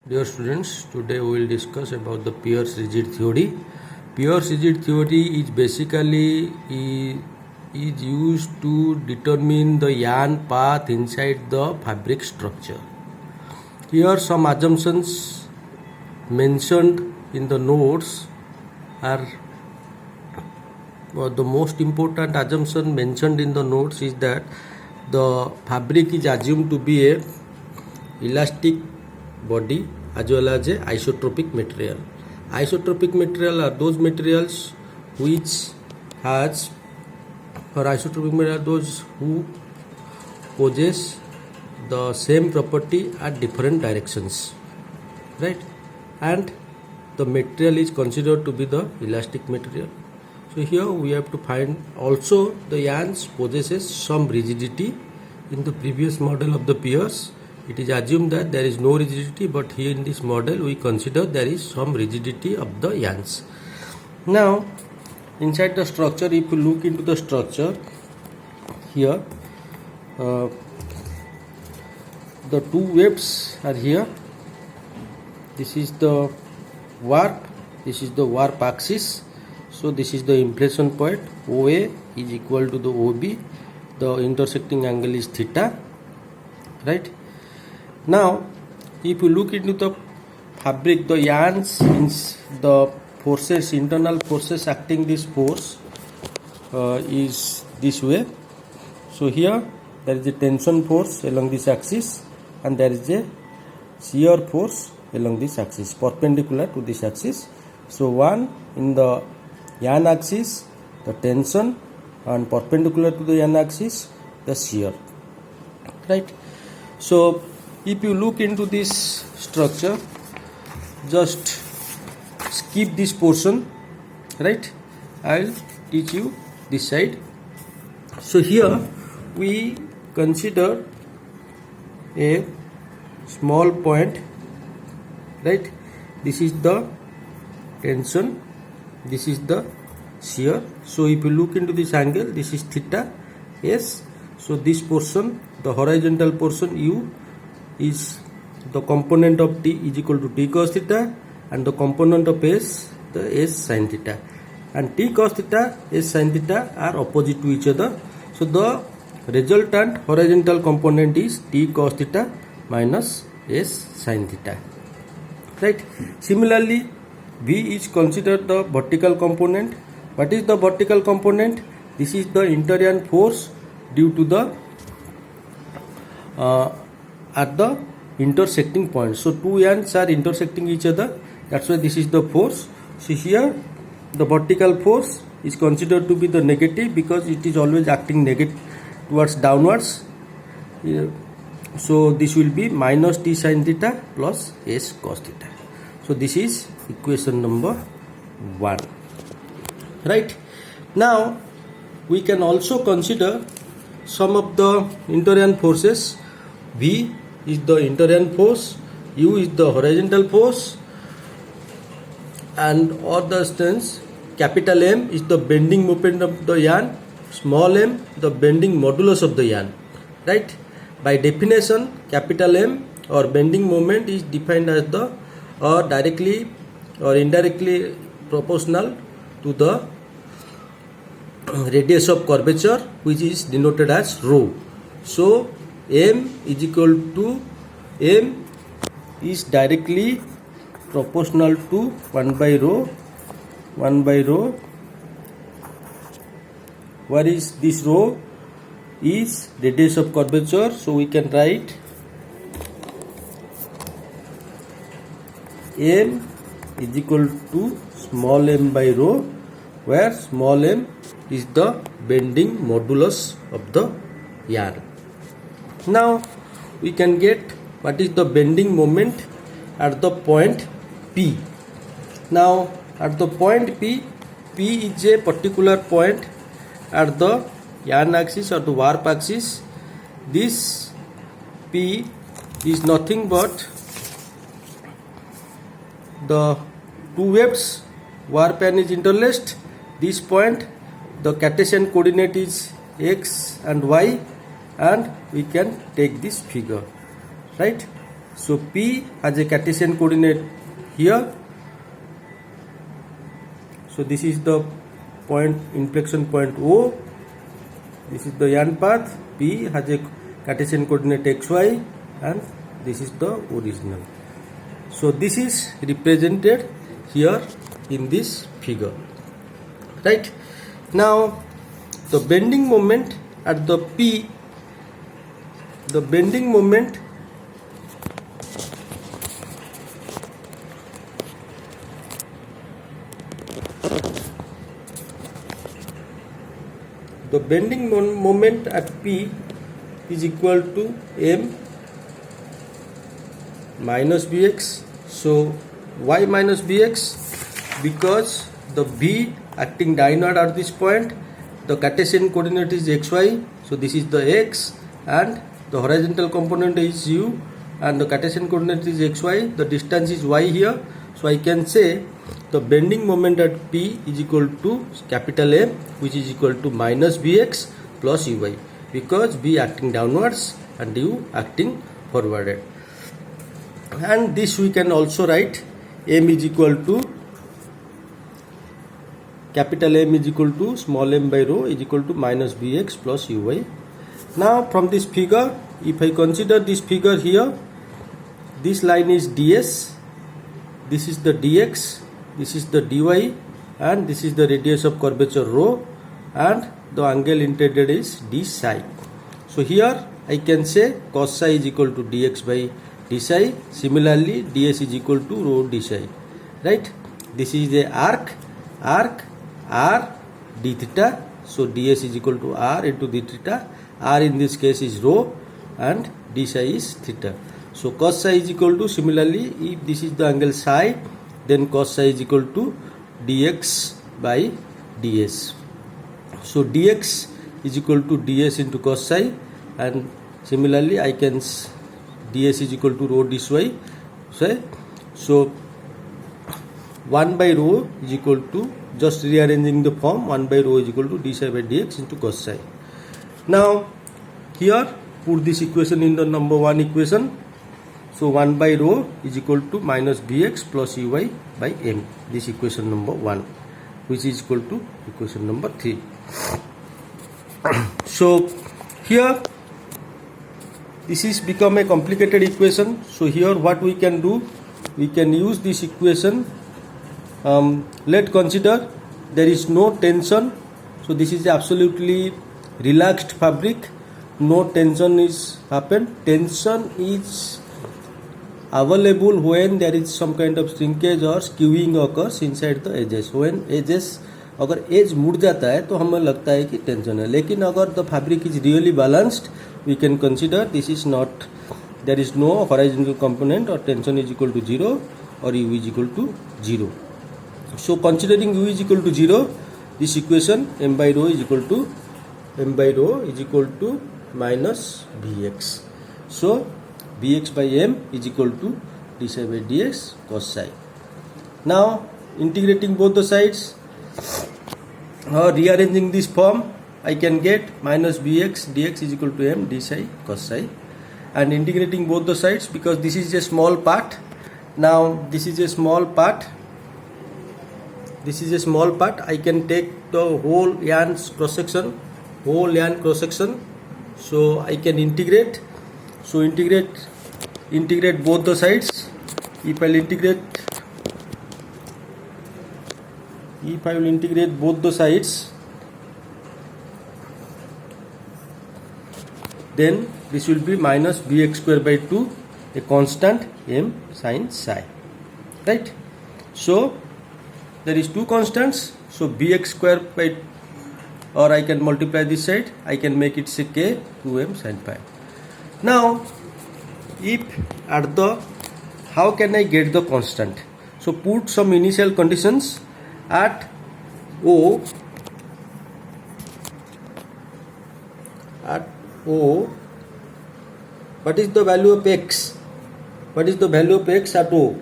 Dear students, today we will discuss about the Pierce rigid theory. Pierce rigid theory is basically is used to determine the yarn path inside the fabric structure. Here some assumptions mentioned in the notes are the most important assumption mentioned in the notes is that the fabric is assumed to be a elastic body as well as a isotropic material. Isotropic material are those materials which has or isotropic material those who possess the same property at different directions, right? And the material is considered to be the elastic material. So here we have to find also the yarns possesses some rigidity. In the previous model of the Pierce, it is assumed that there is no rigidity, but here in this model we consider there is some rigidity of the yarns. Now inside the structure, if you look into the structure here, the two wefts are here. This is the warp, this is the warp axis. So this is the inflection point. OA is equal to the OB. The intersecting angle is theta, right? Now if you look into the fabric, the yarns means the forces, internal forces acting this force is this way. So here there is a tension force along this axis and there is a shear force along this axis perpendicular to this axis. So one in the yarn axis the tension and perpendicular to the yarn axis the shear, right? So if you look into this structure, just skip this portion, right? I'll teach you this side. So here we consider a small point, right? This is the tension, this is the shear. So if you look into this angle, this is theta s. So this portion, the horizontal portion u, is the component of t is equal to t cos theta, and the component of s, the s sin theta, and t cos theta, s sin theta are opposite to each other. So the resultant horizontal component is t cos theta minus s sin theta, right? Similarly, v is considered the vertical component. What is the vertical component? This is the inter-yarn force due to the at the intersecting point. So two yarns are intersecting each other, that's why this is the force. So here the vertical force is considered to be the negative because it is always acting negative towards downwards. So this will be minus t sin theta plus s cos theta. So this is equation number 1, right? Now we can also consider some of the inter-yarn forces. V is the inter-yarn force, U is the horizontal force, and other stance capital M is the bending moment of the yarn, small m the bending modulus of the yarn, right? By definition, capital M or bending moment is defined as the or directly or indirectly proportional to the radius of curvature, which is denoted as rho. So M is equal to M is directly proportional to 1 by rho. Where is this rho? Is radius of curvature. So we can write M is equal to small m by rho, where small m is the bending modulus of the yarn. Now we can get what is the bending moment at the point P. Now at the point P, P is a particular point at the yarn axis or the warp axis. This P is nothing but the two wefts warp yarn is interlaced. This point, the Cartesian coordinate is x and y, and we can take this figure, right? So P has a Cartesian coordinate here. So this is the point, inflection point O. This is the yarn path. P has a Cartesian coordinate xy, and this is the original. So this is represented here in this figure. Right? Now the bending moment at the P, the bending moment moment at P is equal to m minus bx. So why minus bx? Because the v acting downward at this point, the Cartesian coordinate is xy, so this is the x, and the horizontal component is u, and the Cartesian coordinate is xy, the distance is y here. So I can say the bending moment at P is equal to capital M, which is equal to minus bx plus uy, because v acting downwards and u acting forwarded. And this we can also write m is equal to capital M is equal to small m by rho is equal to minus bx plus uy. Now from this figure, if I consider this figure here, this line is ds, this is the dx, this is the dy, and this is the radius of curvature rho, and the angle integrated is d psi. So here I can say cos psi is equal to dx by d psi. Similarly, ds is equal to rho d psi. Right? This is a arc r d theta. So ds is equal to r into d theta. R in this case is rho, and d psi is theta. So cos psi is equal to, similarly, if this is the angle psi, then cos psi is equal to dx by ds. So dx is equal to ds into cos psi, and similarly I can ds is equal to rho d psi. So 1 by rho is equal to, just rearranging the form, 1 by rho is equal to d psi by dx into cos psi. Now here put this equation in the number 1 equation. So 1 by rho is equal to minus bx plus uy by m. This equation number 1, which is equal to equation number 3. So here this is become a complicated equation. So here what we can do, we can use this equation. Let's consider there is no tension. So this is absolutely relaxed fabric. No tension is happened. Tension is available when there is some kind of shrinkage or skewing occurs inside the edges. When edges, अगर as मुड़ जाता है तो हमें लगता है कि tension है, लेकिन अगर the fabric is really balanced, we can consider this is not, there is no horizontal component और टेंशन इज इक्वल टू 0 और u is equal to 0. So considering u is equal to 0, this equation m by rho is equal to minus bx. So bx by m is equal to d psi by dx cos psi. Now integrating both the sides or rearranging this form, I can get minus bx dx is equal to m d psi cos psi, and integrating both the sides, because this is a small part. Now this is a small part. This is a small part. I can take the whole yarn's cross section, So I can integrate. So integrate both the sides. If I will integrate both the sides, then this will be minus bx square by 2, a constant m sin psi. Right? So there is two constants. So bx square by, or I can multiply this side, I can make it say k 2m sin phi. Now if at the, how can I get the constant? So put some initial conditions at O. What is the value of x? What is the value of x at O?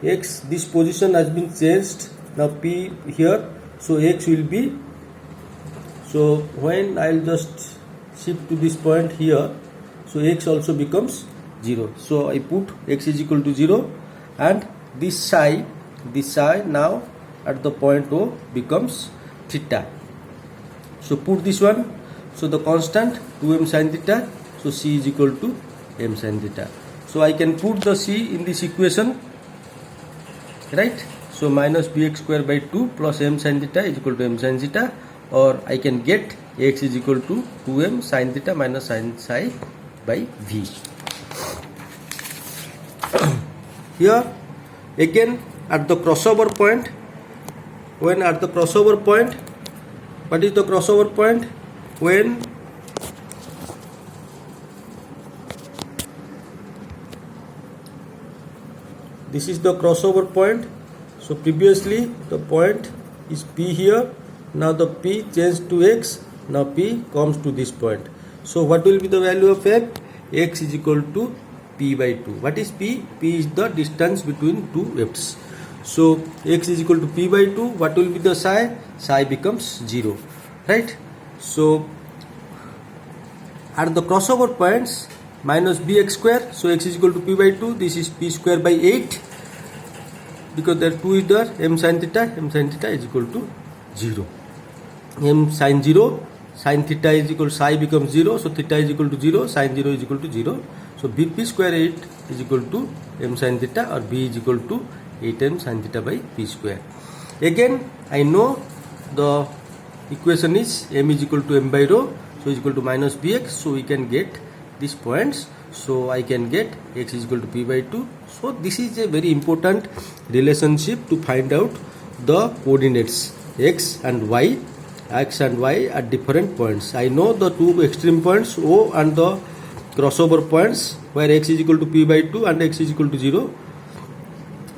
X, this position has been changed. Now P here, so x will be, so when I'll just shift to this point here, so x also becomes 0. So I put x is equal to 0, and this psi now at the point O becomes theta. So put this one, so the constant 2m sin theta, so c is equal to m sin theta. So I can put the c in this equation, right? So minus bx square by 2 plus m sin theta is equal to m sin theta, or I can get x is equal to 2m sin theta minus sin psi by v. Here again at the crossover point, when at the crossover point, what is the crossover point? When this is the crossover point. So previously the point is P here, now the P changed to X, now P comes to this point. So what will be the value of f? X is equal to P by 2. What is P? P is the distance between two wefts. So X is equal to P by 2. What will be the psi? Psi becomes 0, right? So at the crossover points, minus bx square, so x is equal to P by 2. This is P square by 8, because there 2 is there. M sin theta is equal to 0. M sin 0, sin theta is equal to psi becomes 0, so theta is equal to 0, sin 0 is equal to 0. So Bp square 8 is equal to m sin theta, or B is equal to 8m sin theta by P square. Again I know the equation is m is equal to m by rho, so is equal to minus bx, so we can get these points. So I can get x is equal to P by 2. So this is a very important relationship to find out the coordinates x and y at different points. I know the two extreme points O and the crossover points where x is equal to P by 2 and x is equal to 0.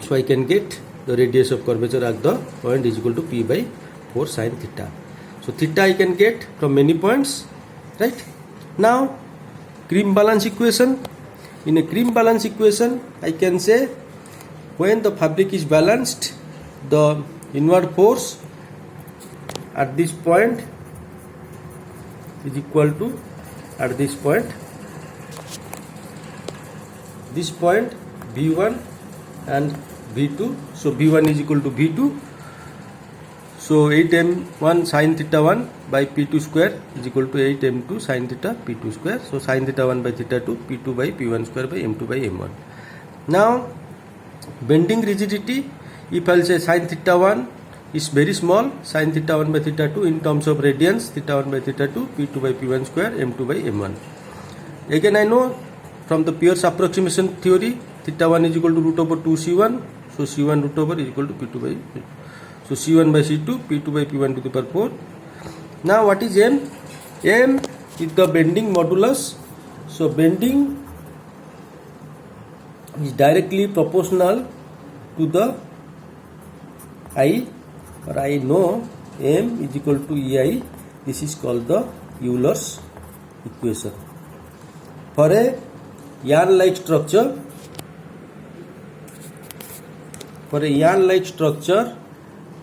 So I can get the radius of curvature at the point is equal to P by 4 sin theta. So theta I can get from many points, right? Now cream balance equation. In a cream balance equation, I can say when the fabric is balanced, the inward force at this point is equal to, at this point V1 and V2. So V1 is equal to V2. So 8m1 sin theta 1 by P2 square is equal to 8m2 sin theta P2 square. So sin theta 1 by theta 2, P2 by P1 square by M2 by M1. Now bending rigidity, if I'll say sin theta 1 is very small, sin theta 1 by theta 2 in terms of radians, theta 1 by theta 2, P2 by P1 square, M2 by M1. Again I know from the Peirce approximation theory, theta 1 is equal to root over 2c1, so c1 root over is equal to P2 by P2. So c1 by c2, P2 by P1 to the power 4. Now what is m? M is the bending modulus. So bending is directly proportional to the I, or I know m is equal to ei. This is called the Euler's equation. For a yarn-like structure,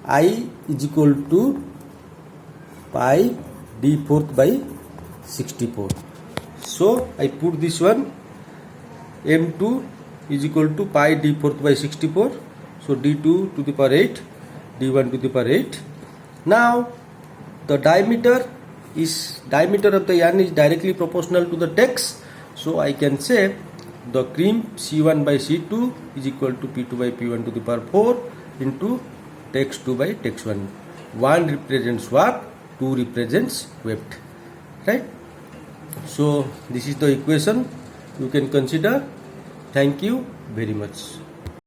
I is equal to pi d4 by 64. So I put this one, m2 is equal to pi d4 by 64. So d2 to the power 8, d1 to the power 8. Now the diameter of the yarn is directly proportional to the tex. So I can say the cream C1 by C2 is equal to P2 by P1 to the power 4 into tex 2 by tex 1. 1 represents warp, 2 represents weft, right? So this is the equation you can consider. Thank you very much.